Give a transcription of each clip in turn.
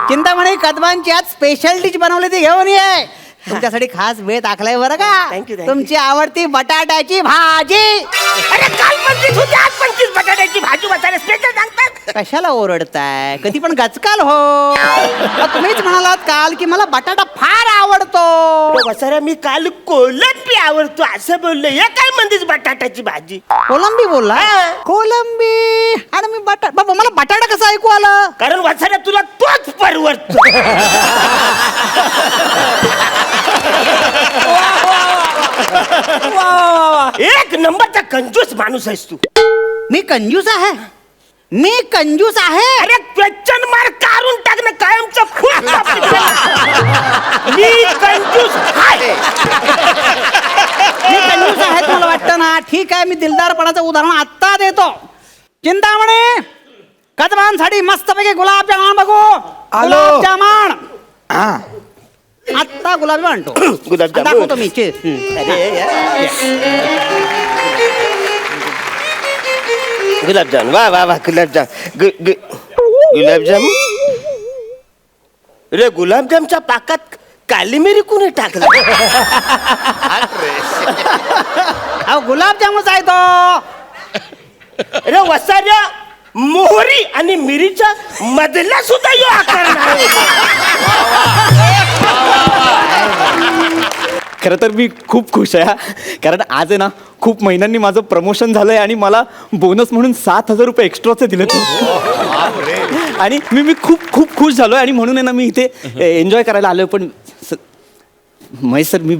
चिंतामणी कदमांची आज special dish बनवली ती घेऊन ये. तुमच्यासाठी खास वेळ टाकलाय बरं का. Thank you. तुमची आवडती बटाट्याची भाजी. अरे काल 25 होती, आज 25 बटाट्याची भाजी बसायला स्पेशल सांगतात. कशाला ओरडताय? कधी पण गचकाल हो. तुम्हीच म्हणालात काल की मला बटाटा फार आवडतो. वसाऱ्या मी काल कोलंबी आवडतो असं बोललो. हे काय म्हणतेस बटाट्याची भाजी? कोलंबी बोलला? हा. कोलंबी आणि मी बाबा मला बटाटा कसं ऐकू आलं? कारण वसाऱ्या तुला तोच परवडतो. एक नंबरचा कंजूस माणूस आहेस तू. मी कंजूस आहे? मी कंजूस आहे? अरे क्वेश्चन मार्क काढून टाक ना कायमचं फुल मी कंजूस आहे. मी कंजूस आहे तुला वाटतं ना? ठीक आहे, मी दिलदारपणाचं उदाहरण आत्ता देतो. चिंतामणी कदमांसाठी मस्तपैकी गुलाबजामुन बघू. आलो. गुलाबजामुन आत्ता गुलाबजामुन आणतो. गुलाबजामुन. दाखवतो मी. गुलाबजाम वा वा वा गुलाबजाम गुलाबजाम. रे गुलाबजामच्या पाकात काली मिरी कुणी टाकला? अहो गुलाबजामुनच आहे तो. रे वसाऱ्या मोहरी आणि मिरीच्या मधला सुद्धा यो आकार नाही. खरं तर मी खूप खुश आहे हा. कारण आज आहे ना खूप महिन्यांनी माझं प्रमोशन झालंय आणि मला बोनस म्हणून 7,000 रुपये एक्स्ट्राचे दिले तू. आणि मी खूप खूप खुश झालोय आणि म्हणून आहे ना मी इथे एन्जॉय करायला आलोय. पण महेश सर मी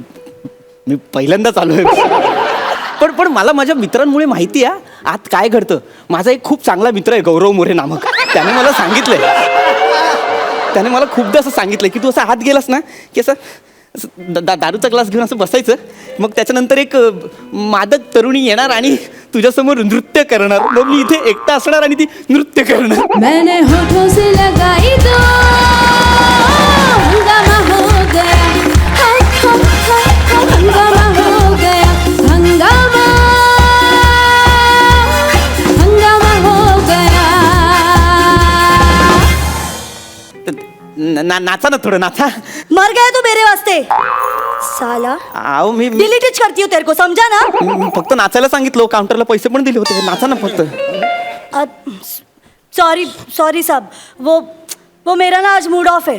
पहिल्यांदाच आलोय. पण मला माझ्या मित्रांमुळे माहिती आहे आत काय घडतं. माझा एक खूप चांगला मित्र आहे गौरव मोरे नामक. त्याने मला सांगितलंय, त्याने मला खूपदा असं सांगितलंय की तू असं आत गेलास ना की असं दारूचा ग्लास घेऊन असं बसायचं. मग त्याच्यानंतर एक मादक तरुणी येणार आणि तुझ्यासमोर नृत्य करणार. मग मी इथे एकटा असणार आणि ती नृत्य करणार. मैंने होठों से लगाई तो हंगामा हो गया. हंगामा हो गया. हंगामा हो गया. नाचा ना थोडं नाचा. मर गया तू मेरे वास्ते साला. आहो मी डिलीट करती हूँ तेरे को, समझा ना? मी फक्त नाचायला सांगितलं. काउंटरला पैसे पण दिले होते. नाचा ना फक्त. सॉरी सॉरी साहब, वो मेरा ना आज मूड ऑफ है.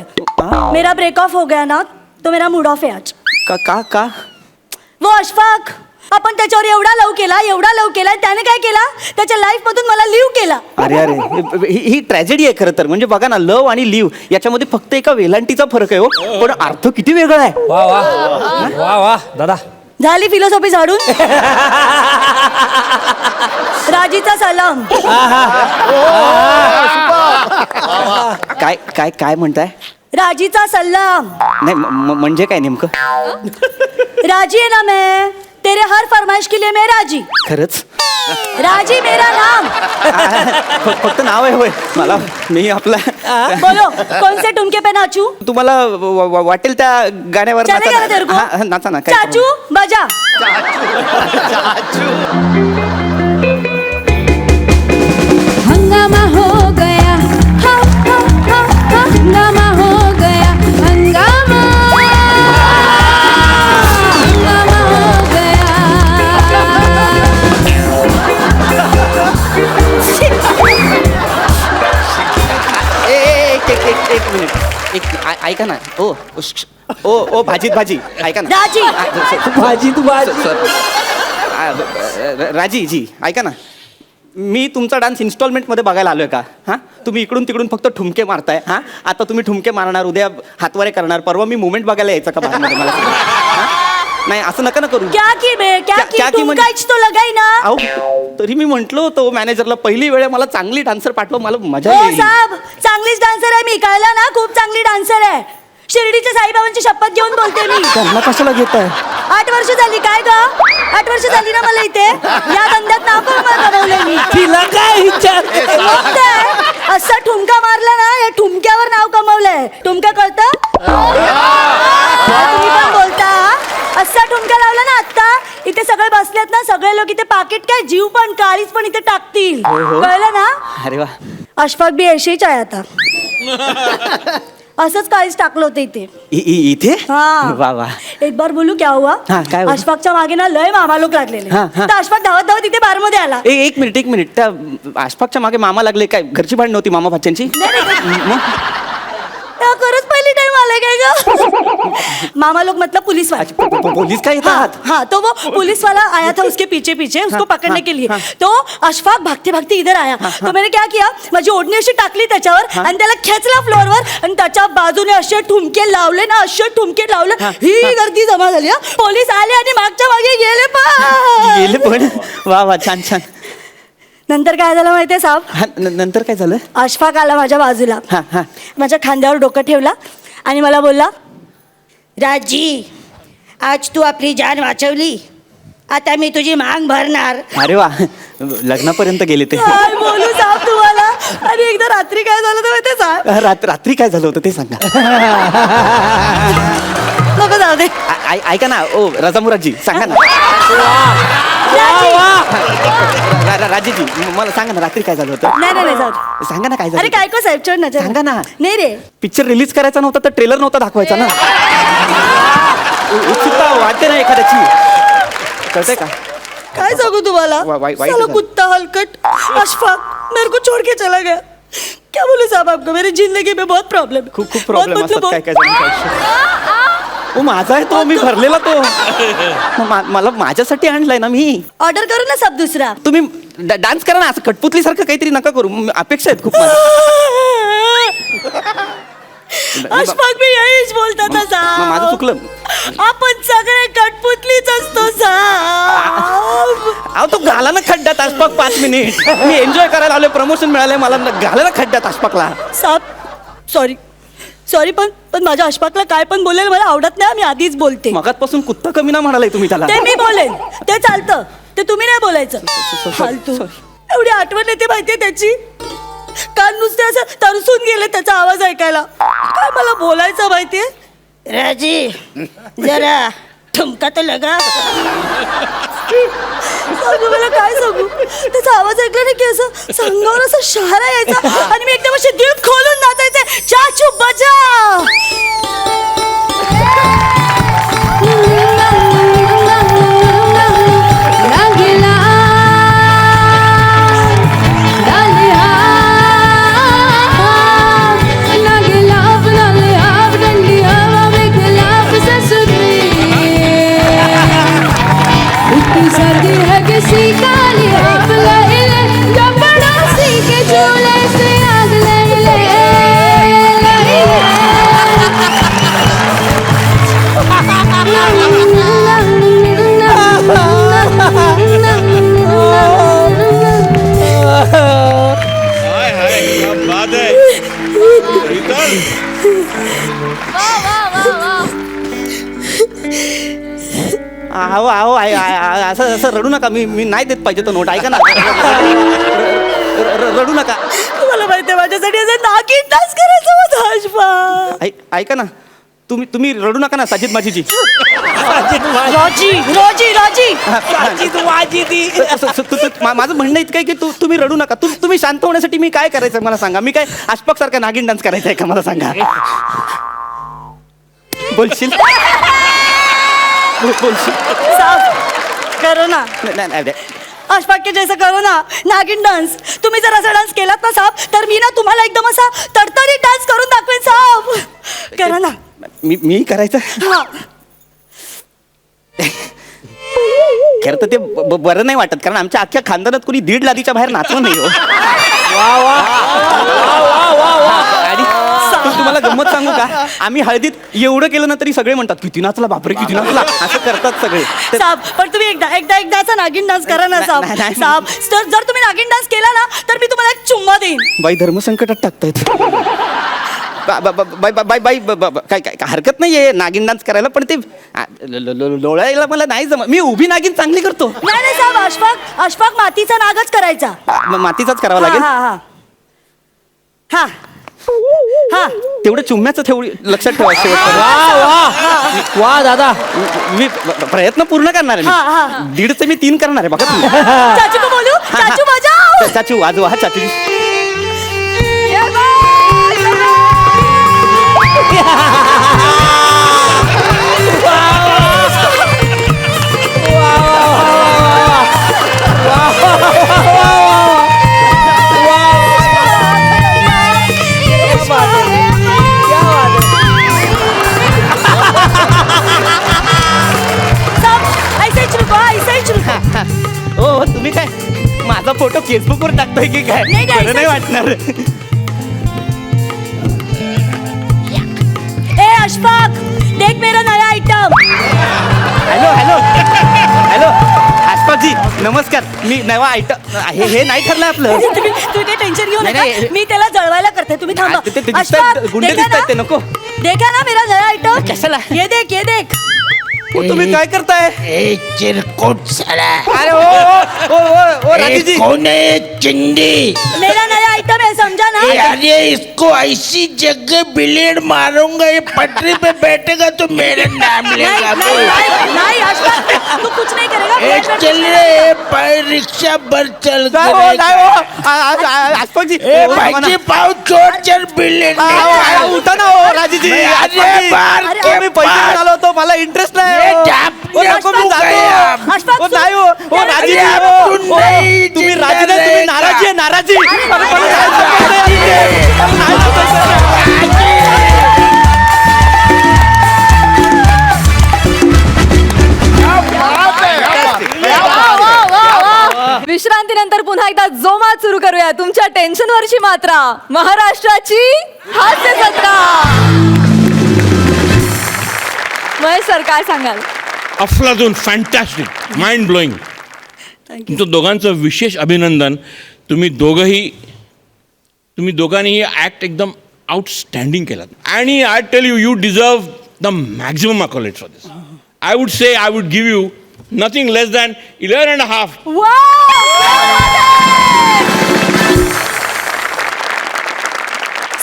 मेरा ब्रेक ऑफ हो गया ना, तो मेरा मूड ऑफ है आज. का वो अशफाक, आपण त्याच्यावर एवढा लव केला, त्याने काय केला? त्याच्या लाईफ मधून मला लिव्ह केला. अरे ही ट्रॅजेडी आहे खरं तर. म्हणजे बघा ना, लव आणि लिव्ह याच्यामध्ये फक्त एका वेलांटीचा फरक आहे हो, पण अर्थ किती वेगळा आहे. वा वा वा वा दादा. झाली फिलॉसॉफी झाडून. राजीचा सलाम. काय काय काय म्हणताय? राजीचा सलाम. नाही म्हणजे काय नेमकं? राजी है ना मैं, तेरे हर फरमाइश के लिए मैं राजी. खरंच? राजी मेरा नाम. फक्त नाव आहे होय मला. मी आपला बोलो कौन से ठुमके पे नाचू? तुम्हाला वाटेल त्या गाण्यावर चलेगा ना तेरे को? नाचा ना. काय चाचू बजा. हंगामा हो गया. हंगामा हो गया. हंगामा हो गया. एक मिनिट ऐका ना. ओ भाजी ऐका ना. राजी. भाजी तू भाजी. राजी जी ऐका ना. मी तुमचा डान्स इन्स्टॉलमेंटमध्ये बघायला आलोय का? हां, तुम्ही इकडून तिकडून फक्त ठुमके मारताय. हां, आता तुम्ही ठुमके मारणार, उद्या हातवारे करणार, परवा मी मुवमेंट बघायला यायचं का बाहेरमध्ये मला? नाही असं नका ना करू. क्या की बे, क्या की ठुमकाच तो लगाई ना. अहो तरी मी म्हंटलो होतो मॅनेजरला पहिली वेळ मला चांगली डान्सर पाठवा, मला मजा हो येईल. साहब, चांगलीच डान्सर आहे मी, कळलं ना? खूप चांगली डान्सर आहे. शिर्डीच्या साईबाबांची शपथ घेऊन बोलते मी. त्यांना कशाला घेताय? 8 वर्ष झाली. काय ग 8 वर्ष झाली ना मला इथे. या धंद्यात नाव बनवलंय मी. तिला काय विचार? मग काय? असं ठुमका मारला ना, या ठुमक्यावर नाव कमवलंय. ठुमका कळतं? तुम्ही पण बोलता. असा ठुमका लावला ना आता, इथे सगळे बसलेत ना, सगळे लोक इथे पाकिट काय जीव पण काळीच पण इथे टाकतील. कळलं ना? अरे वा. अशफाक बी 80च आहे आता. असंच काहीच टाकलं होतं इथे. इथे हाँ. वा वा. एक बार बोलू क्या हुआ. हाँ, काय हुआ? अशफाकच्या मागे ना लय मामा लोक लागलेले. हाँ, हाँ. तर अशफाक धावत धावत इथे बारमध्ये आला. एक मिनिट त्या आसपासच्या मागे मामा लागले काय घरची भांडण नव्हती मामा भाच्यांची मग? तेव्हा खरंच पहिली टाइम आलाय काय ग. मामा लोग मतलब पुलिस वाले. पोलीस काय हाँ, येतात हाँ, तो वो पुलिस वाला आया था उसके पीछे पीछे उसको पकड़ने के लिए. तो अशफाक भागते भागते इधर आया. तो मैंने क्या किया माझी ओढणी अशी टाकली त्याच्यावर आणि त्याला खेचला फ्लोअरवर आणि त्याच्या बाजूने असे ठुमके लावले ना असे ठुमके लावले ही गर्दी जमा झाली. पोलीस आले आणि मागच्या मागे गेले गेले पण वा वा छान छान. नंतर काय झालं माहितीये साहेब. हा, नंतर काय झालं अशफाक आला माझ्या बाजूला. हा हा माझ्या खांद्यावर डोकं ठेवला आणि मला बोलला राजी आज तू आपली जान वाचवली आता मी तुझी मांग भरणार. अरे वा लग्नापर्यंत गेले ते काय बोलू साहेब तुम्हाला. आणि एकदा रात्री काय झालं तर माहितीये साहेब. रात्री काय झालं होतं ते सांगा नको जाऊ दे. ऐका ना ओ रजामुराजी सांगा ना राजीजी मला सांगा ना रात्री काय झालं होतं नाही नाही जाऊ दे. सांगा ना काय अरे झालं काय को साहेब चढ ना चढ. सांगा ना. नाही रे पिक्चर रिलीज करायचा नव्हता तर ट्रेलर नव्हता दाखवायचा ना उत्सुकता वाटते ना एखाद्याची कळतंय का काय सांगू तुम्हाला. वाईट साला झालं. कुत्ता हलकट अशफाक मेरे को छोड़ के चला गया. क्या बोलूं साहब आपको मेरी जिंदगी में बहुत प्रॉब्लम. खूप प्रॉब्लेम असतात काय काय जणांच्या ओ माझा आहे तो मी भरलेला तो मला माझ्यासाठी आणलाय ना मी. ऑर्डर करू ना सब दुसरा. तुम्ही डान्स करा ना असं कटपुतली सारखं काहीतरी नका करू अपेक्षा आहेत खूप अशफाक मी यहीच बोलता था साहब. माझं चुकलं आपण सगळे कटपुतलीच असतो साहब. अहो तो घाला ना खड्ड्यात आसपाक 5 मिनिट मी एन्जॉय करायला आलोय प्रमोशन मिळालंय मला घाला ना खड्ड्यात आसपाकला साहब सॉरी सॉरी पण माझ्या अशफाकला काय पण बोलेल मला आवडत नाही. मी आधीच बोलते. मगातपासून कुत्ता कमी ना म्हणालाय तुम्ही त्याला ते मी बोलेन ते चालतं ते तुम्ही नाही बोलायचं. फालतू एवढी आठवण येते माहितीये त्याची. कान नुसते असं तरसून गेले त्याचा आवाज ऐकायला. काय मला बोलायचं माहितीये. राजी जरा ठुमका तर लगा. सांगू मला काय सांगू त्याचा आवाज ऐकला ना की असं संगावर असं शहारा यायचा आणि मी एकदम अशी दिल खोलून नाचायचे चाचू बजा. रंगीला डालिया रंगीला डालिया डंडिया वेगला ससुरी इतनी सर्दी है किसी का लिया ले जब पड़ोसी के झूले से आग ले ले हाय हाय क्या बात है रीतल अहो अहो असं असं रडू नका मी नाही देत पाहिजे तो नोट ऐका ना रडू नका. तुम्हाला माहितीये माझ्यासाठी असं नागिन डान्स करायचं होतं अशफाक. ऐका ना तुम्ही रडू नका ना साजिद माझीजी राजी राजी राजी माझं म्हणणं इतकं आहे की तुम्ही रडू नका तुम्ही शांत होण्यासाठी मी काय करायचं मला सांगा. मी काय आसपाक सारखा नागिन डान्स करायचा आहे का मला सांगा. बोलशील बोलशील साहब करो ना नाही अशफाक के जैसा करो ना नागिन डान्स. तुम्ही जर असा डान्स केलात ना साहब तर मी ना तुम्हाला एकदम असा तडतडीत डान्स करून दाखवेन साहब. करा ना. मी करायचं हा खरं तर ते बरं नाही वाटत कारण आमच्या अख्ख्या खानदानात कोणी 1.5 लादीच्या बाहेर नाचलं नाही हो. आणि तुम्हाला गंमत सांगू का आम्ही हळदीत एवढं केलं ना तरी सगळे म्हणतात किती नाचला बापरे किती नाचला असं करतात सगळे. साहब पण तुम्ही एकदाचा नागिन डान्स करा ना साहब. नाही. साहब जर तुम्ही नागिन डान्स केला ना तर मी तुम्हाला एक चुम्मा देईन. बाई धर्मसंकटात टाकतायत. बाई काय काय हरकत नाहीये नागिन डान्स करायला पण ते लोळायला मला नाही जमत. मी उभी नागिन चांगली करतो. नाही साहब अशफाक मातीचा नागच करायचा. मातीचाच करावा लागेल. हा हा हा तेवढं चुम्म्याचं तेवढी लक्षात ठेवा शेवट. वा दादा मी प्रयत्न पूर्ण करणार आहे. हा. 1.5चे मी 3 करणार आहे बघा तुम्ही. चाचू को बोलू चाचू बजाओ. चाचू वाजवा हा चाचू. माझा फोटो फेसबुकवर टाकतोय की काय नाही, नाही, बरं नाही वाटणार. ए अशफाक देख मेरा नया आइटम. हॅलो हॅलो हॅलो आसपासजी नमस्कार. मी नवा आयटम हे नाही ठरलं आपलं. तुम्ही काही टेन्शन घेऊ नाही, नका. नाही. मी त्याला जळवायला करते. तुम्ही थांबा. ते दिसतायत, अशफाक, गुंडे देखा दिसतायत ते, ना? नको. देखा ना मेरा नया आइटम. कशाला? ये देख ये देख. ओ, तुम्ही काय करताय? चिरकुट साला अरे ओ राजीजी. कौन है चिंदी? मेरा नया आइटम है समझा ना. अरे इसको ऐसी जगह ब्लेड मारूंगा ये पटरी पे बैठेगा तो मेरा नाम नहीं लेगा. नहीं नहीं नहीं अशफाक तू कुछ नहीं करेगा. चल रे पाय रिक्शा बर चल काय हो, काय हो? आसपासजी भाईची पाव चोर चल ब्लेड उठा ना हो राजीजी. अरे आसपासजी. बार अरे, के मी पैसे पास. घेऊन आलो होतो मला इंटरेस्ट नाही ये हो. जाप- ओ, नको, मी गया. जातो. अशफाक, ओ, नाही हो. ओ, अरे, राजीजी, अरे, ओ, तू ओ, नाही तुम्ही जिंदा राजी नाही, तुम्ही रहेगा. नाराजी आहे नाराजी. अरे, मला नाही, जायचं नाही, आहे. नाही जायचं. विश्रांतीनंतर पुन्हा एकदा जोमात सुरू करूया तुमच्या टेन्शनवरची मात्रा महाराष्ट्राची हास्य जत्रा. महेश सर काय सांगाल? अफलातून फॅन्टॅस्टिक माइंड ब्लोईंग. तुमचं दोघांचं विशेष अभिनंदन. तुम्ही दोघांनीही ॲक्ट एकदम आउटस्टँडिंग केलात. आणि I tell you you deserve the maximum accolades for this. I would say I would give you nothing less than 11.5.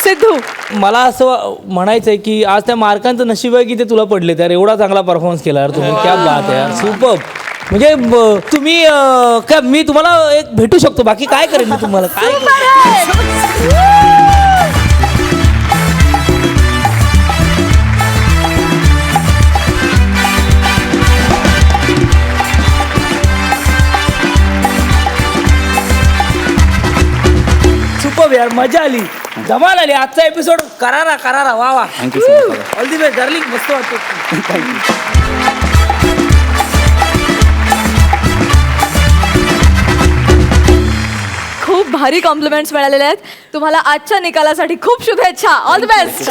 Sidhu मला असं म्हणायचं आहे की आज त्या मार्कांचं नशीब आहे की ते तुला पडले तर एवढा चांगला परफॉर्मन्स केला यार तुम्ही. क्या बात आहे यार. सुपर. म्हणजे तुम्ही काय मी तुम्हाला एक भेटू शकतो बाकी काय करेन मी तुम्हाला काय सुपर यार मजा आली धमाल आली. आजचा एपिसोड करारा वा वा. Thank you so much. All the best darling. मस्त वाटतं. खूप भारी कॉम्प्लिमेंट्स मिळालेले आहेत तुम्हाला आजच्या निकालासाठी. खूप शुभेच्छा. All the best.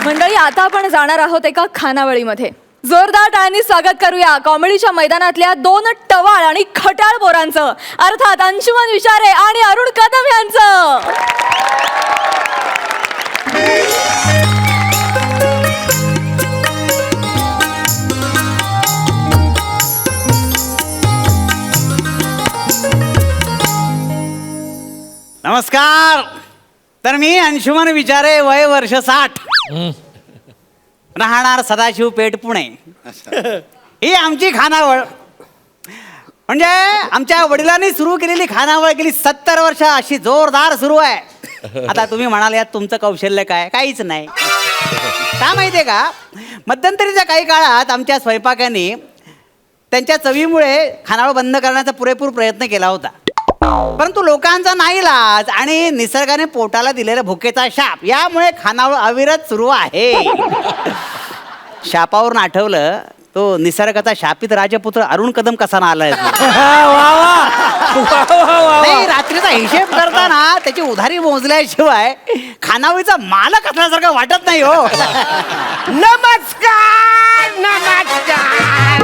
मंडळी आता आपण जाणार आहोत एका खानावळीमध्ये. जोरदार टाळ्यांनी स्वागत करूया कॉमेडीच्या मैदानातल्या दोन टवाळ आणि खट्याळ पोरांचं, अर्थात अंशुमन विचारे आणि अरुण कदम यांचं. नमस्कार. तर मी अंशुमन विचारे वय वर्ष 60 राहणार सदाशिव पेठ पुणे. ही आमची खानावळ म्हणजे आमच्या वडिलांनी सुरू केलेली खानावळ गेली 70 वर्ष अशी जोरदार सुरू आहे. आता तुम्ही म्हणाल यात तुमचं कौशल्य काय? काहीच नाही. का माहितीये का, मध्यंतरीच्या काही काळात आमच्या स्वयंपाकांनी त्यांच्या चवीमुळे खानावळ बंद करण्याचा पुरेपूर प्रयत्न केला होता. परंतु लोकांचा नाईलाज आणि निसर्गाने पोटाला दिलेला भुकेचा शाप यामुळे खानावळ अविरत सुरू आहे. शापावरून आठवलं तो निसर्गाचा शापित राजपुत्र अरुण कदम कसा ना आलाय. नाही, रात्रीचा हिशेब करताना त्याची उधारी मोजल्याशिवाय खानावळीचा मालक असल्यासारखं वाटत नाही हो. नमस्कार नमस्कार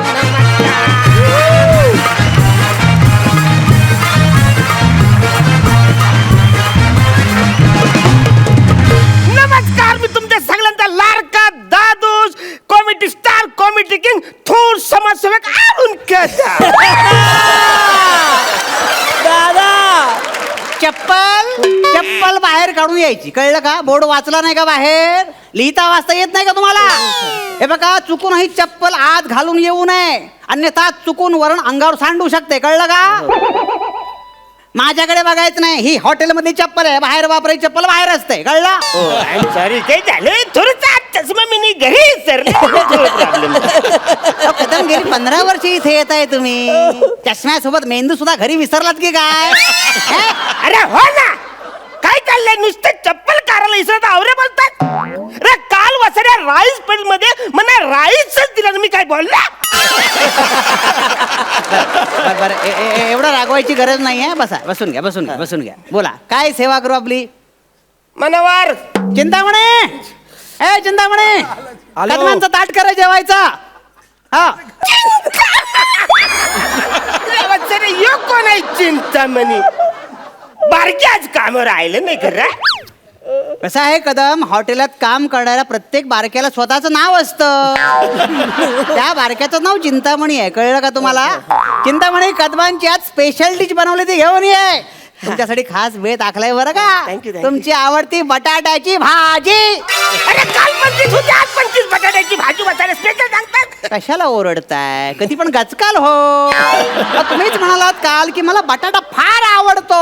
नमस्कार. मी तुमच्या सगळ्यांचा लाडका दादूस कॉमेडी स्टार कॉमेडी किंग थोर समाजसेवक अरुण कदम. दादा चप्पल बाहेर काढून यायची, कळलं का? बोर्ड वाचला नाही का बाहेर? लिहिता वाचता येत नाही का तुम्हाला? हे बघा, चुकून ही चप्पल आत घालून येऊ नये, अन्यथा चुकून वरण अंगावर सांडू शकते, कळलं का? माझ्याकडे बघायचं नाही. ही हॉटेलमधली चप्पल आहे, बाहेर वापरायची चप्पल बाहेर असते, कळलं? सॉरी काय झालं थोडंसं चष्मा मी घरी सर. कदम गेली 15 वर्ष इथे येत आहे तुम्ही. चष्म्यासोबत मेंदू सुद्धा घरी विसरलात की काय? अरे हो ना, काय काय चाललंय नुसते चप्पल काराला इसरत आवरे बोलतात. अरे काल वसऱ्या राईस पेल मध्ये मला राईसच दिला, मी काय बोलला. बरं एवढं रागवायची गरज नाहीये. बसा, बसून घ्या. बोला, काय सेवा करू आपली? मनोवर चिंतामणे, ए चिंतामणे, कदमांचा ताट करा जेवायचा. हा, वत्सरे यो कोण आहे चिंतामणी? बारक्याच काम राहिलं नाही खरं. कसं आहे कदम, हॉटेलात काम करणाऱ्या प्रत्येक बारक्याला स्वतःचं नाव असतं. त्या बारक्याचं नाव चिंतामणी आहे, कळलं का तुम्हाला? चिंतामणी कदमांची आज स्पेशल डिश बनवली, ती घेऊन ये. तुमच्यासाठी खास वेळ टाकलाय बरं का. Thank you. तुमची आवडती बटाट्याची भाजी. अरे काल 25 होती, आज 25 बटाट्याची भाजी वसारे स्पेशल सांगतात. कशाला ओरडताय? कधी पण गचकाल हो. तुम्हीच म्हणालात काल की मला बटाटा फार आवडतो.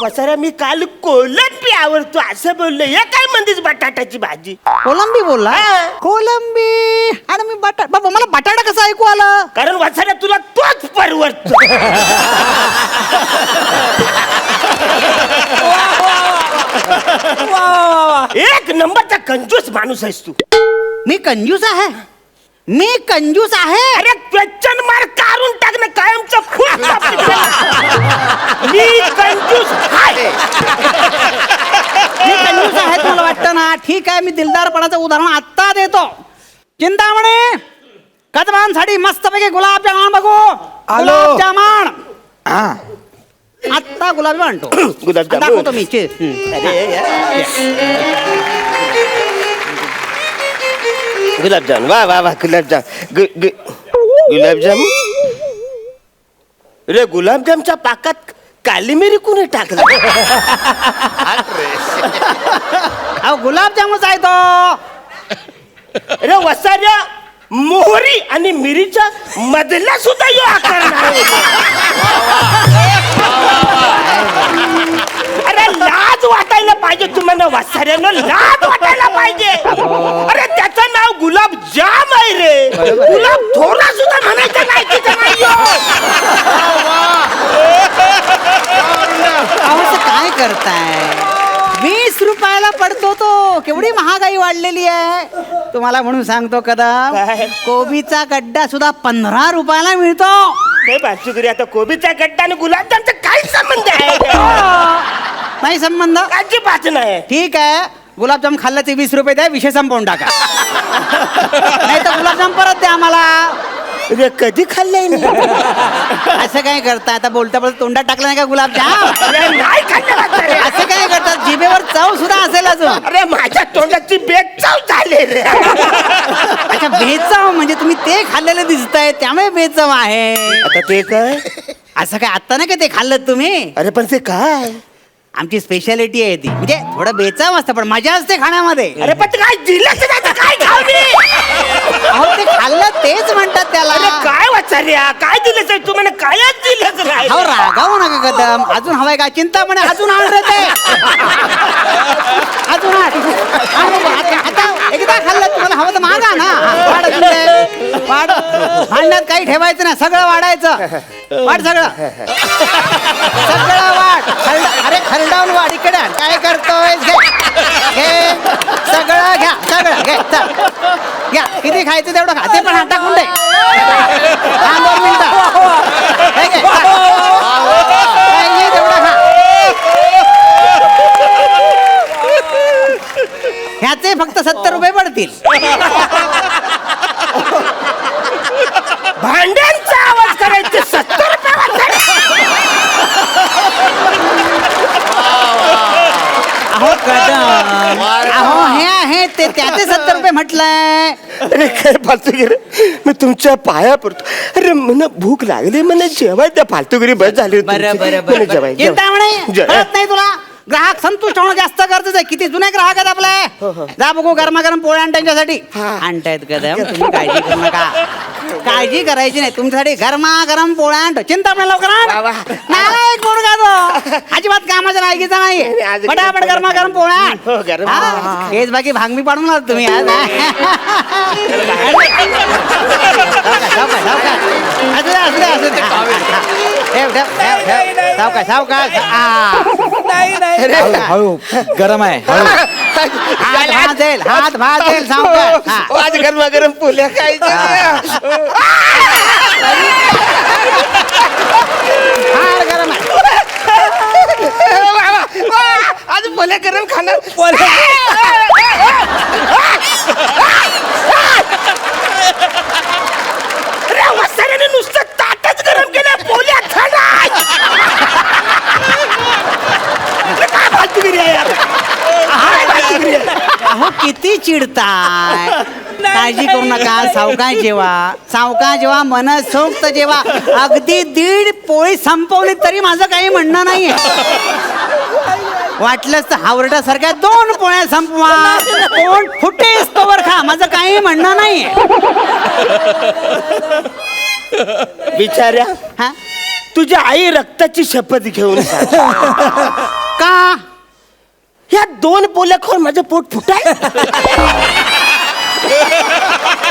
वसाऱ्या मी काल कोलंबी आवडतो असं बोललो. हे काय म्हणतेस बटाट्याची भाजी? कोलंबी बोलला? हा. कोलंबी आणि मी बटाटा. बाबा मला बटाटा कसं ऐकू आलं? कारण वसाऱ्या तुला तोच परवडतो. एक नंबरचा कंजूस माणूस आहेस तू. मी कंजूस आहे? मी कंजूस आहे? अरे क्वेश्चन मार्क काढून टाक ना, कायमचं फुल stop तिकडे. मी कंजूस आहे. मी कंजूस आहे तुला वाटतं ना? ठीक आहे, मी दिलदारपणाचं उदाहरण आत्ता देतो. चिंतामणी, कदमांसाठी मस्तपैकी गुलाबजामुन बघू. गुलाबजामुन आत्ता गुलाबजामुन आणतो. गुलाबजामुन. दाखवतो मी. गुलाबजाम, वा वा वा, गुलाबजाम, गुलाबजाम. रे गुलाबजामच्या पाकात काली मिरी कुणी टाकला? अहो गुलाबजामुनच आहे तो. अरे वसाऱ्या मोहरी आणि मिरीच्या मधला सुद्धा यो आकार नाही. अरे लाज वाटायला पाहिजे तुम्हाला वसाऱ्यानं, लाज वाटायला पाहिजे. अरे त्याचं नाव गुलाब जाम आहे रे. गुलाब थोडा सुद्धा म्हणायचं नाही तिचं नाही यो. अहो असं काय करताय? 20 रुपयाला पडतो तो. केवढी महागाई वाढलेली आहे. तुम्हाला म्हणून सांगतो कदम, काय? कोबीचा गड्डा सुद्धा 15 रुपयाला मिळतो. काय बाजूकरी आता कोबीचा गड्डा आणि गुलाबजामचा काय संबंध आहे? नाही संबंध? अजिबात नाही. ठीक आहे, गुलाबजाम खाल्ल्याचे 20 रुपये द्या, विषय संपवून टाका. नाही तर गुलाबजाम परत द्या आम्हाला. अरे कधी खाल्लंय मी? असं काय करता? आता बोलता बोलता तोंडात टाकलं नाही का गुलाबजाम? अरे नाही खाल्लं वसाऱ्या. असं काय करतात? जिभेवर चव सुद्धा असेल अजून. अरे माझ्या तोंडाची बेचव झाली रे. अच्छा, बेचव म्हणजे तुम्ही ते खाल्लेलं दिसताय त्यामुळे बेचव आहे. आता ते काय? असं काय आता नाही का ते खाल्लं तुम्ही? अरे पण ते काय? आमची स्पेशालिटी आहे ती. म्हणजे थोडं बेचव असतं पण मजा असते खाण्यामध्ये. अरे पण ते काय दिलंच नाही तर काय खाऊ मी? अहो ते खाल्लं तेच म्हणतात त्याला. अरे काय वचार्या, काय दिलंच आहे तू? म्हणे कायच दिलंच नाही. अहो रागावू नका कदम. अजून हवाय का? चिंता म्हणे अजून आण रे ते. अजून आण. आता एकदा खाल्लं तुम्हाला हवं तर मागा ना. वाढ तुमचे. वाढ. भांड्यात काही ठेवायचं नाही, सगळं वाढायचं. वाढ सगळं. सगळं वाढ. अरे खरडावून वाढ. इकडे आण. काय करतोय? घे सगळं घ्या. सगळं घे. चल घ्या. किती खायचं तेवढं खा. ते पण हात टाकून दे. 2 मिनिटं. हे घे. तेवढं खा. ह्याचे फक्त 70 रुपये पडतील. भांड्यांचा आवाज करायचे 70 रुपये वचार्या. अहो कदम, अहो हे आहे ते त्याचे 70 रुपये म्हटलंय. अरे काय फालतूगिरी, मी तुमच्या पाया पडतो. अरे मला भूक लागली, मला जेवाय त्या फालतूगिरी बस झाली. बरं बरं बरं. चिंता म्हणे कळत नाही तुला? ग्राहक संतुष्ट होणं जास्त गरजेचं आहे. किती जुने ग्राहक आहेत आपले. जा बघू गरमागरम पोळ्या आण त्यांच्यासाठी. आणतायत कदम, तुम्ही काळजी करू नका. काळजी करायची नाही. तुमच्यासाठी गरमागरम पोळ्या आणतो. चिंता म्हणे लवकर आण. नाही एक मुलगा तो अजिबात कामाच्या लायकीचा नाही. पटापट गरमागरम पोळ्या आण. हेच बाकी भांगमी पाडून आहात तुम्ही आज. असू द्या. सावकाश सावकाश नाही नाही हळू हळू, गरम आहे हळू. हात भाजेल सावकाश हा. आज गरमागरम पोल्या काय फार गरम आहे. आज पोल्या गरम खाणार अरे वसाऱ्याने नुसतं ताटच गरम केलं पोल्या खाणार काय फालतूगिरी आहे यार? काय फालतूगिरी आहे? अहो किती चिडताय काळजी करू नका सावकाश जेवा मनसोक्त जेवा अगदी 1.5 पोळी संपवली तरी माझं काही म्हणणं नाहीये वाटलंच तर हावरटासारख्या 2 पोळ्या संपवा कोण फुटेस तोवर खा माझं काही म्हणणं नाहीये बिचाऱ्या हा तुझ्या आई रक्ताची शपथ घेऊन सांग. का ह्या 2 पोल्या खाऊन माझं पोट फुटाय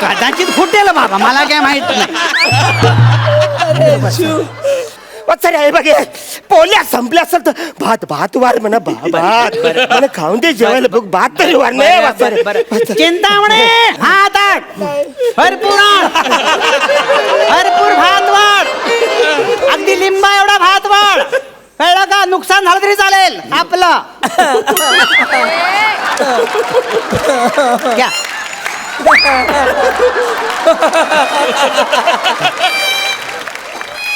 कदाचित फुटेल बाबा मला काय माहित नाही वत्सरे आहे बघे पोल्या संपल्या असेल तर भात वार म्हणा भात मला खाऊन दे जेवायला बघ भात तरी वार नाही वत्सरे. चिंतामणे भात आण भरपूर आण भरपूर भात वाढ अगदी लिंबा एवढा भात वाढ कळलं का नुकसान झालं तरी चालेल आपलं घ्या.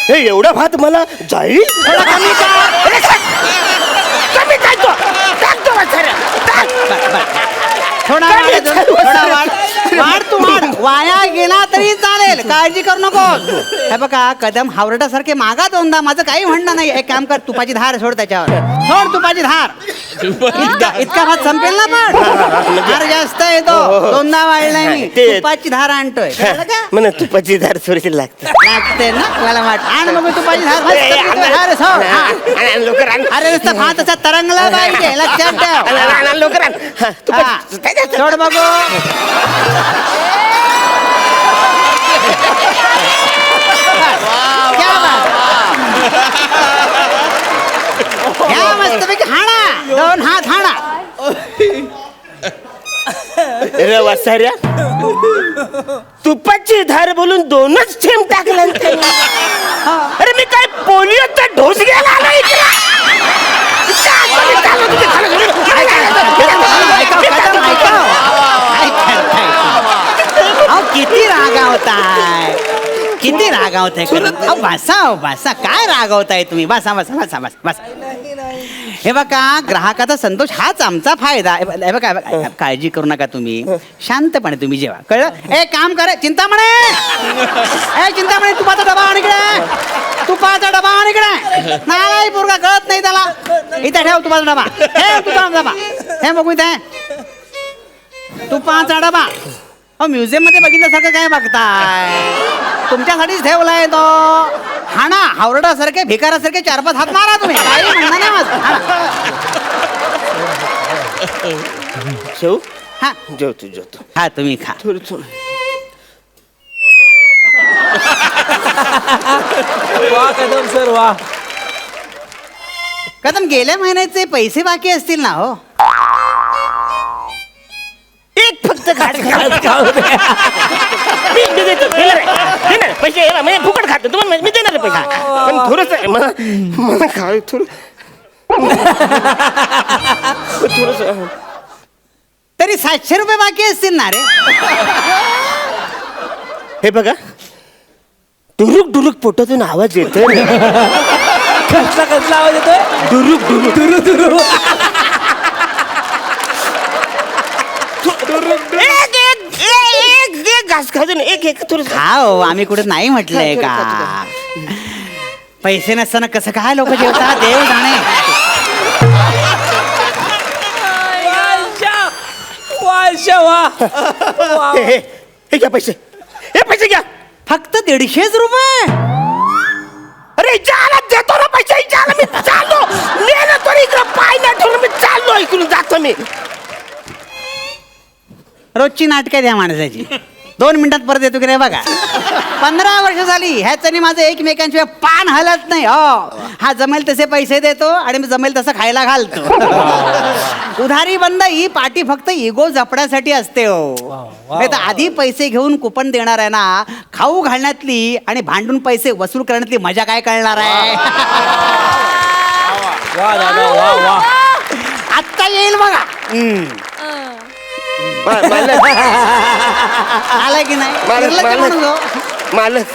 हे एवढा भात मला जाईल थोडा कमी कर. कमी काय तो टाकतो वत्सरे टाक. थोडा वाढ अजून, थोडा वाढ तू वाढ वाया गेला तरी चालेल काळजी करू नको हे बघा कदम हावरटासारखे मागा 2दा माझं काही म्हणणं नाही एक काम कर तुपाची धार सोड त्याच्यावर सोड तुपाची धार इतका भात संपेल ना पण धार जास्त येतो 2दा वाढलाय मी ते- तुपाची धार आणतोय कळलं का? म्हणा तुपाची धार थोडीशी लागते लागते ना मला वाट आण मग तुपाची धार मस्त धार सोड हा. लवकर आण अरे नुसतं भात असा तरंगला पाहिजे लक्षात ठेव लवकर आण हा, हा. सोड बघू क्या बात. घ्या मस्तपैकी हाणा 2 हात हाणा रे वसाऱ्या तुपाची धार बोलून 2च थेंब टाकला अरे मी काय पोलिओचा ढोस घ्यायला आलो इकडे अहो किती रागावताय किती रागावताय अहो बसा काय रागावताय तुम्ही बसा बसा बसा बसा बसा हे बघा ग्राहकाचा संतोष हाच आमचा फायदा हे बघा काळजी करू नका तुम्ही शांतपणे तुम्ही जेवा कळलं एक काम कर चिंतामणे तुपाचा डबा आण इकडे तुपाचा डबा आण इकडे नाही पोरगा कळत नाही त्याला इथे ठेव तुपाचा डबा ठेव तुपाचा डबा हे बघू इथे तुपाचा डबा हो म्युझियम मध्ये बघितल्यासारखं काय बघताय तुमच्यासाठीच ठेवलाय तो हाणा हावरडासारखे भिकारासारखे 4-5 हात मारा तुम्ही काही म्हणणं नाही माझं शेव हा जेवतो हा तुम्ही खा थोडं वा कदम सर वा कदम गेल्या महिन्याचे पैसे बाकी असतील ना हो एक फक्त घास मी देतो देणार पैसे म्हणजे फुकट खातो तुम्हाला मी देणार पैसे पण थोडस मला खाऊ थोडस तरी 700 रुपये बाकी असतील ना रे हे बघा डुरुक डुरुक पोटातून आवाज येतोय कसला आवाज येतोय डुरुक डुरुक दुरू एक घास खातो ना एक थोडस हा हो आम्ही कुठे नाही म्हटलंय का पैसे नसताना कसं काय लोक जेवतात देव जाणे वा हे घ्या पैसे हे पैसे घ्या फक्त 150 रुपये अरे जाला देतो ना पैसे जाला मी चाललो नेलं तरी इकडं पाय नाही ठेवून मी चाललो इकडून जातो मी रोजची नाटकं द्या माणसाची 2 मिनिटात परत येतो की नाही बघा. 15 वर्ष झाली ह्याच्यानी माझं एकमेकांशिवाय पान हलत नाही. हो, हा जमेल तसे पैसे देतो आणि मी जमेल तसं खायला घालतो. उधारी बंद ही पार्टी फक्त इगो जपण्यासाठी असते हो. नाही तर आधी पैसे घेऊन कुपन देणार आहे ना, खाऊ घालण्यातली आणि भांडून पैसे वसूल करण्यातली मजा काय कळणार आहे. वा दादा वा वा. आत्ता येईल बघा. आलाय की नाही निर्लज्ज माणूस हो. मालक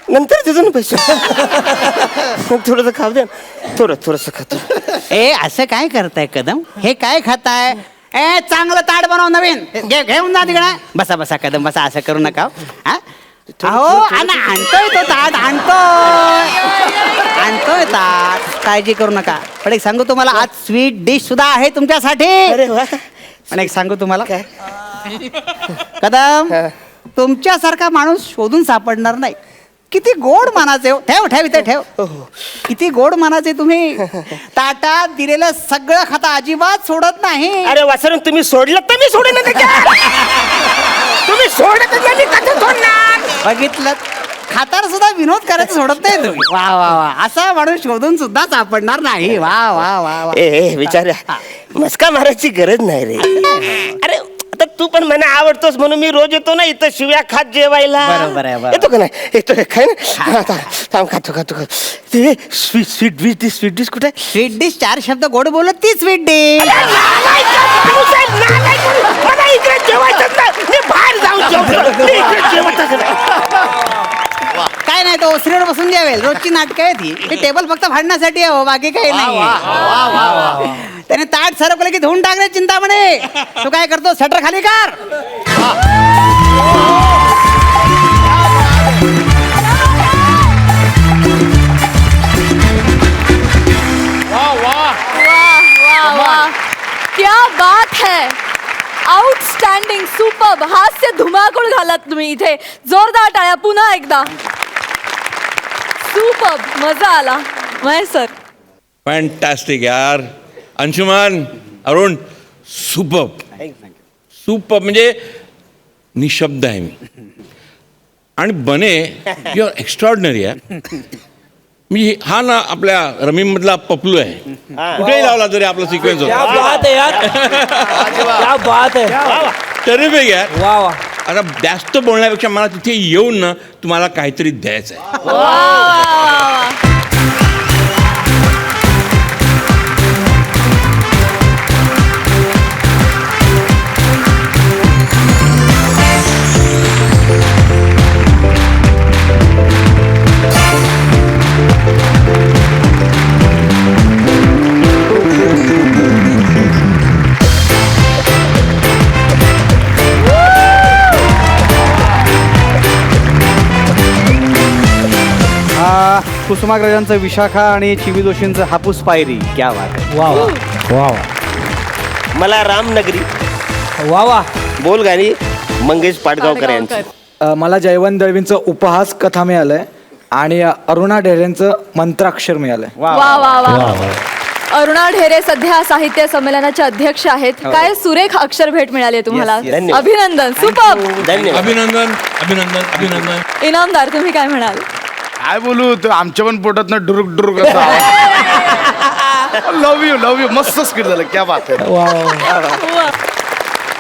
नंतर देतो ना पैसे. थोडस खाऊ दे थोडस खातो. ए असं काय करताय कदम, हे काय खाताय. ए चांगलं ताट बनव नवीन, घेऊन जा तिकडे. बसा बसा कदम बसा, असं करू नका हा. अहो आणतोय तो ताट, आणतोय ताट, काळजी करू नका. पण एक सांगू तुम्हाला, आज स्वीट डिश सुद्धा आहे तुमच्यासाठी. अरे वा. पण एक सांगू तुम्हाला कदम, तुमच्यासारखा माणूस शोधून सापडणार नाही. किती गोड मानाचे हो. ठेव ठेव इथे ठेव. किती गोड मानाचे तुम्ही. ताटात दिलेलं सगळं खाता, अजिबात सोडत नाही. अरे वासरून तुम्ही सोडलं तर मी सोडेन ना त्याच्यात. तुम्ही सोडत नाही मी कसं सोडणार. बघितलं, खाताना सुद्धा विनोद करायचं सोडत नाही तुम्ही. वा वा वा, असा माणूस शोधून सुद्धा सापडणार नाही. वा वा वा वा. ए विचार्या, मस्का मारायची गरज नाही रे. अरे आता तू पण मला आवडतोस म्हणून मी रोज येतो ना इथं शिव्या खात जेवायला. बरोबर आहे, बरोबर. येतो का नाही, येतो खाय ना. थांब खातो खातो खातो. ते स्वीट डिश कुठे. स्वीट डिश 4 शब्द गोड बोलत ती स्वीट डिश. मला इकडे जेवायचं नाही. मी बाहेर जाऊन जेवतो. मी इकडे जेवतच नाही. काय नाही, तो ओसरीवर बसून जेवेल. रोजची नाटकं आहे ती. हे टेबल फक्त फाडण्यासाठी आहे हो, बाकी काही नाही. त्याने ताट सरकलं की धुवून टाकणे चिंतामणे. तू काय करतो, शटर खाली कर. वाह वाह, क्या बात है. Outstanding, superb. हास्य धुमाकूळ घालत तुम्ही इथे. जोरदार टाळ्या पुन्हा एकदा. सुपर्ब, मजा आला महेश सर. फॅन्टॅस्टिक यार. अंशुमन, अरुण, सुपर म्हणजे निशब्द आहे मी. आणि बने यू आर एक्स्ट्रॉर्डनरी आहे. मी हा ना आपल्या रमीमधला पपलू आहे. कुठेही लावला तरी आपला सिक्वेन्स क्या होता. बात है यार, क्या बात है. टेरिफिक यार. वा वा. आता जास्त बोलण्यापेक्षा मला तिथे येऊन ना तुम्हाला काहीतरी द्यायचं आहे. वा वा वा. कुसुमाग्रजांचं विशाखा आणि चिवी जोशींचं हापूस पायरी. क्या बात आहे. वा वा वा वा. मला रामनगरी वा वा. बोल गाणी मंगेश पाडगावकर यांची. मला जयवंत दळवींचं उपहास कथा मिळालंय आणि अरुणा ढेरेंचं मंत्राक्षर मिळालंय. वा वा वा. अरुणा ढेरे सध्या साहित्य संमेलनाचे अध्यक्ष आहेत. काय सुरेख अक्षर भेट मिळाली आहे तुम्हाला. Yes, धन्यवाद. अभिनंदन. सुपर्ब. धन्यवाद. अभिनंदन अभिनंदन अभिनंदन. इनामदार, तुम्ही काय म्हणाल. काय बोलू, तो आमच्या पण पोटात ना डुरुक डुरुक लव यू मस्त स्किट झालं. क्या बात आहे. वा वा.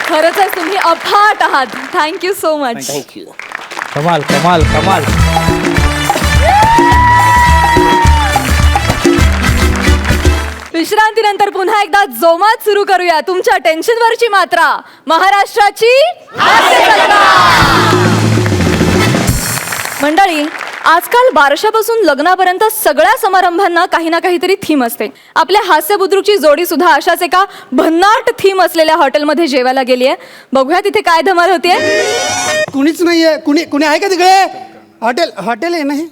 खरंच तुम्ही अफाट आहात. Thank you so much. थँक्यू. कमाल कमाल कमाल. विश्रांतीनंतर पुन्हा एकदा जोमात सुरू करूया तुमच्या टेन्शनवरची मात्रा, महाराष्ट्राची हास्य कलाकार. मंडळी, आजकाल बारशापासून लग्नापर्यंत सगळ्या समारंभांना काही ना काहीतरी थीम असते. आपल्या हास्य बुद्रुकची जोडी सुद्धा अशाच एका भन्नाट थीम असलेल्या हॉटेलमध्ये जेवायला गेली आहे. बघूया तिथे काय धमाल होतीये. कुणीच नाहीये. कुणी आहे का तिकडे. हॉटेल आहे ना हे.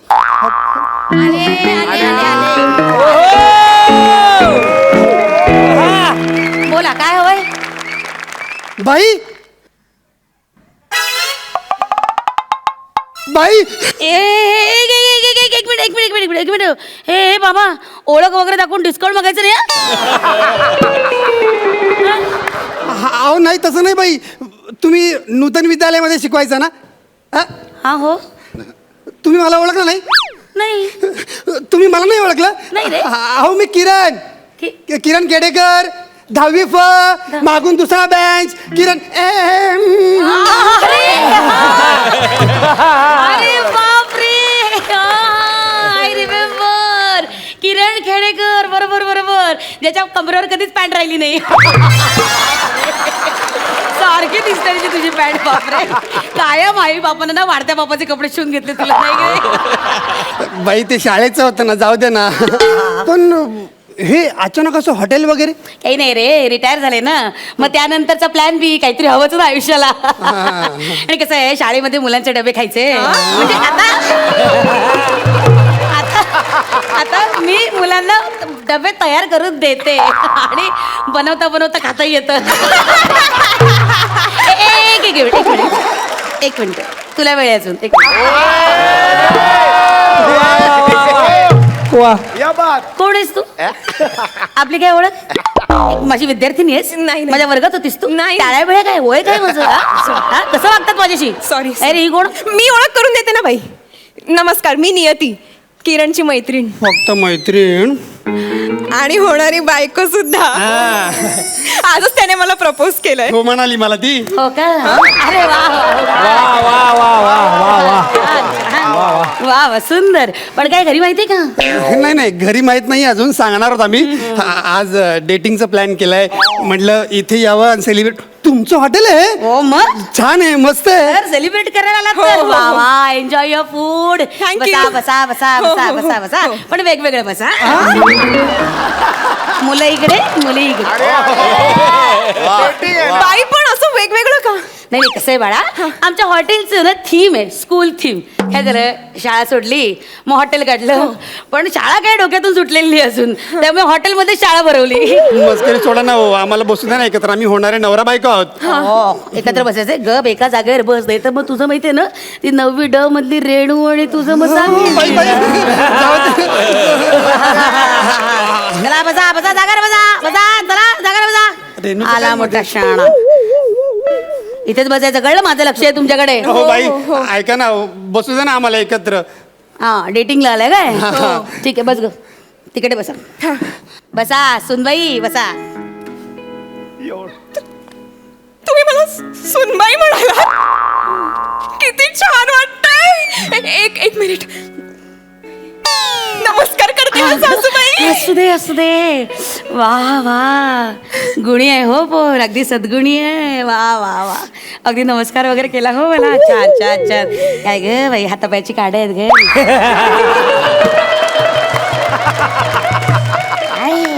बोला काय हवंय. बाई एक मिनिट. हे बाबा, ओळख वगैरे दाखवून डिस्काउंट मागायचं नाही. अहो नाही, तसं नाही बाई. तुम्ही नूतन विद्यालयामध्ये शिकवायचा ना हा? हा हो तुम्ही मला ओळखलं नाही नाही तुम्ही मला नाही ओळखलं नाही रे. अहो मी किरण किरण केडेकर 10वी फ मागून दुसरा बेंच किरण अरे बापरे आय रिमेंबर किरण खेडेकर बरोबर बरोबर ज्याच्या कमरेवर कधीच पॅन्ट राहिली नाही सारखी दिसते रे तुझी पॅन्ट बापरे कायम आई बापानं ना वाढत्या बापाचे कपडे शिवून घेतले तुला नाही गे बाई ते शाळेचं होतं ना जाऊ दे ना पण हे अचानक असं हॉटेल वगैरे काही नाही रे रिटायर झाले ना मग त्यानंतरचा प्लॅन बी काहीतरी हवंच ना आयुष्याला आणि कसं आहे शाळेमध्ये मुलांचे डबे खायचे म्हणजे आता मी मुलांना डबे तयार करून देते आणि बनवता बनवता खाता येतं एक मिनिट तुला वेळ आहे अजून एक वा या बात कोण आहेस तू आपली काय ओळख माझी विद्यार्थिनी आहेस नाही माझ्या वर्गात होतीस तू नाही टाळ्या वेळा काय वय काय माझं हा? कसं वागतात माझ्याशी सॉरी अरे ही कोण मी ओळख करून देते ना बाई नमस्कार मी नियती किरणची मैत्रीण फक्त मैत्रीण आणि होणारी बायको सुद्धा आजच त्याने मला प्रपोज केलंय हो म्हणाली मला ती हो का अरे वा वा वा वा वा वा वा सुंदर पण काय घरी माहिती का नाही नाही घरी माहित नाही अजून सांगणार होत आम्ही आज डेटिंगचा प्लॅन केलाय म्हटलं इथे यावं आणि सेलिब्रेट तुमचं हॉटेल आहे हो मग छान आहे मस्त आहे तर सेलिब्रेट करायला आलात हो, तर हो, वा हो. वा एन्जॉय युअर फूड Thank बसा you. बसा बसा हो, बसा हो, बसा हो, बसा हो. पण वेगवेगळं बसा मुलं इकडे मुली इकडे बाई पण असं वेगवेगळं का नाही नाही कसं आहे बाळा आमच्या हॉटेलचं ना थीम आहे स्कूल थीम काय झालं शाळा सोडली मग हॉटेल काढलं पण शाळा काय डोक्यातून सुटलेली नाही अजून त्यामुळे हॉटेलमध्ये शाळा भरवली मस्करी सोडा ना हो आम्हाला बसू द्या ना एकत्र आम्ही होणारे नवरा बायको आहोत हो एकत्र बसायचंय गप एका जागेवर बस नाही तर मग तुझं माहितीये ना ती 9वी ड मधली रेणू आणि तुझं मग बाई, बाई. चला बसा बसा जागा बसा बसा चला जागा रेणू बसा तर आला काय मोठा मध्ये? शाणा इथेच बसायचं कळलं माझं लक्ष आहे तुमच्याकडे हो बाई ऐका ना बसू द्या ना आम्हाला एकत्र हा डेटिंगला आलाय काय ठीक आहे बस ग तिकडे बसा बसा सुनबाई बसा तुम्ही मला सुनबाई म्हणाला किती छान वाटतंय एक मिनिट नमस्कार करते हा सासूबाई असू दे वा वा गुणी आहे हो पोर अगदी सद्गुणी आहे वा वा वा अगदी नमस्कार वगैरे केला हो मला छान छान छान काय ग बाई हातापायची काढ आहेत ग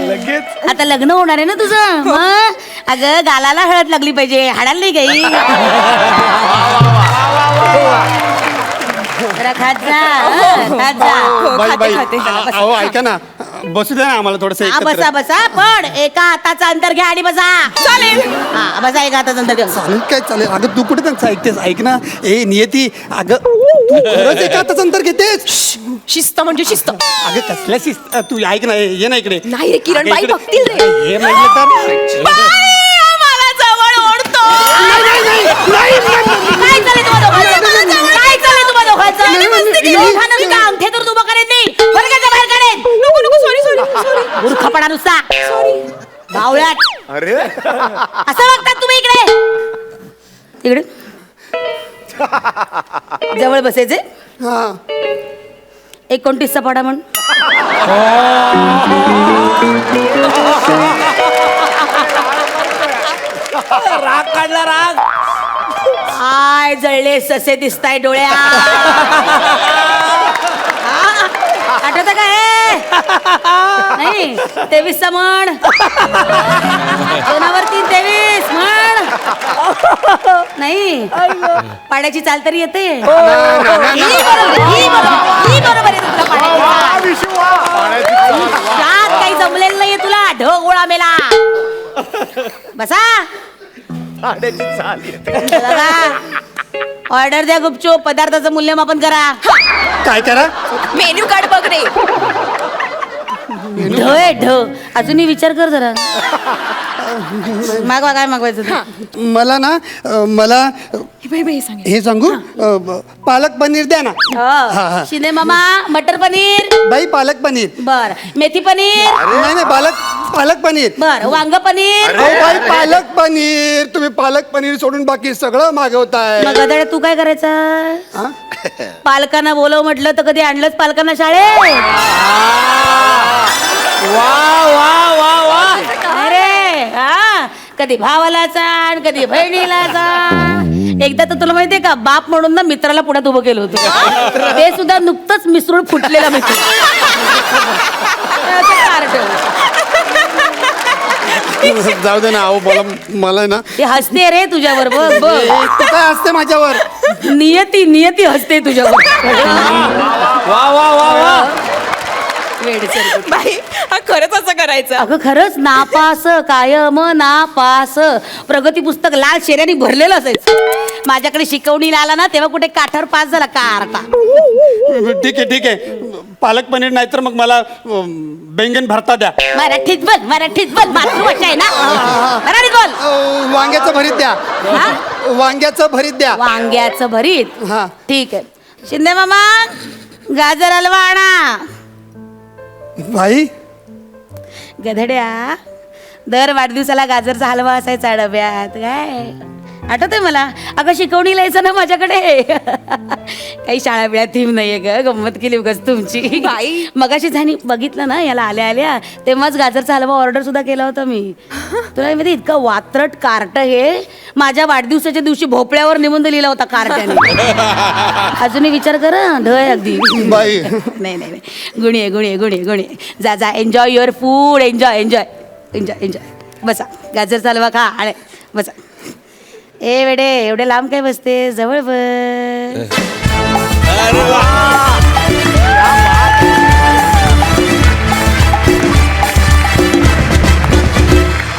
लगेच आता लग्न होणार आहे ना तुझं मग अगं गालाला हळद लागली पाहिजे हाडाला नाही गाई जरा खात जा खात जा बाई बाई खाते. अहो ऐका ना बसू द्या ना आम्हाला थोडस हा बसा बसा पण एका हाताचा अंतर घ्या आणि बसा चालेल हा बसा एका हाताचा अंतर घ्या चालेल काय चालेल अगं तू कुठे त्यांचं ऐकतेस ऐक ना ए नियती अगं तू खरंच एका हाताचं अंतर घेतेस शिस्त म्हणजे शिस्त अगं कसल्या शिस्त तू ऐक ना ये ना इकडे नाही रे किरण बाई इकडे. बघतील रे हे म्हटलं तर बाई, मला जवळ ओढतो काय चाललंय तुम्हा दोघांचं? काय चाललंय तुम्हा दोघांचं? दोघांना मी काय अंगठे तर उभं करेन मी वर्गाच्या बाहेर काढेन नको सॉरी मूर्खपणा नुसता भावळ्यात अरे असं बघतात तुम्ही इकडे जवळ बसायचे हा 29चा पाडा म्हण राग काढला राग आय जळले ससे दिसताय डोळ्या आठवत का हे नाही 23चा म्हण दोनावरती 23 म्हण नाही पाड्याची चाल तरी येते ही बरोबर आहे तुला पाड्याची चाल. आयुष्यात काही जमलेलं नाहीये तुला ढग गोळा मेला बसा ऑर्डर द्या गुपचूप पदार्थाचं मूल्यमापन करा काय करा मेन्यू कार्ड बघ रे ढ आहे ढ अजूनही विचार कर जरा मागवा काय मागवायचं ते? मला ना मला हे सांगू पालक पनीर द्या ना. हा. शिंदे मामा मटर पनीर. बाई पालक पनीर. बर मेथी पनीर. नाही नाही पालक पनीर. बर वांग पनीर. अहो बाई पालक पनीर. तुम्ही पालक पनीर सोडून बाकी सगळं मागवताय. मग गदाड्या तू काय करायचं? हा? पालकांना बोलव म्हटलं तर कधी आणलंच पालकांना शाळेत? वा वा वा वा अरे हा कधी भावाला चाण कधी बहिणीला चाण. एकदा तर तुला माहितीये का बाप म्हणून ना मित्राला पुढ्यात उभं केलं होतं. ते सुद्धा नुकतंच मिसळून फुटलेला मित्र. जाऊ दे ना. अहो मला ना ते हसते रे तुझ्यावर बघ बघ. तू काय असते माझ्यावर. नियती हसते तुझ्यावर. वा वा वा वा बाई हा खरंच असं करायचं. अगं खरंच नापास कायम नापास. प्रगती पुस्तक लाल शेऱ्याने भरलेलं असायचं. माझ्याकडे शिकवणीला आला ना तेव्हा कुठे काठावर पास झाला कार्टा. ठीक आहे पालक पनीर नाही तर मग मला बैंगन भरता द्या. मराठीत बघ मातृभाषा आहे ना. मराठी बोल. वांग्याचं भरीत द्या. हा? वांग्याचं भरीत द्या. वांग्याचं भरीत. हा. ठीक आहे. शिंदे मामा गाजर हलवा आणा. भाई गधड्या दर वाढदिवसाला गाजरचा हलवा असायचा डब्यात. काय आठवतंय मला. अगं शिकवणीला यायचं ना माझ्याकडे. काही शाळा बिळा थीम नाहीये ग. गंमत केली उगाच तुमची. बाई. मगाशी झाली बघितलं ना याला आल्या तेव्हाच गाजरचा हलवा ऑर्डर सुद्धा केला होता मी. तुला माहिती इतकं वात्रट कार्ट हे माझ्या वाढदिवसाच्या दिवशी भोपळ्यावर निबंध लिहिला होता कार्ट्याने. अजूनही विचार कर ढय अगदी. बाई. नाही गुणी जा एन्जॉय युअर फूड. एन्जॉय बसा. गाजरचा हलवा खा. आळे बसा. ए वेडे एवढे लांब काय बसते जवळ बस. अरे वा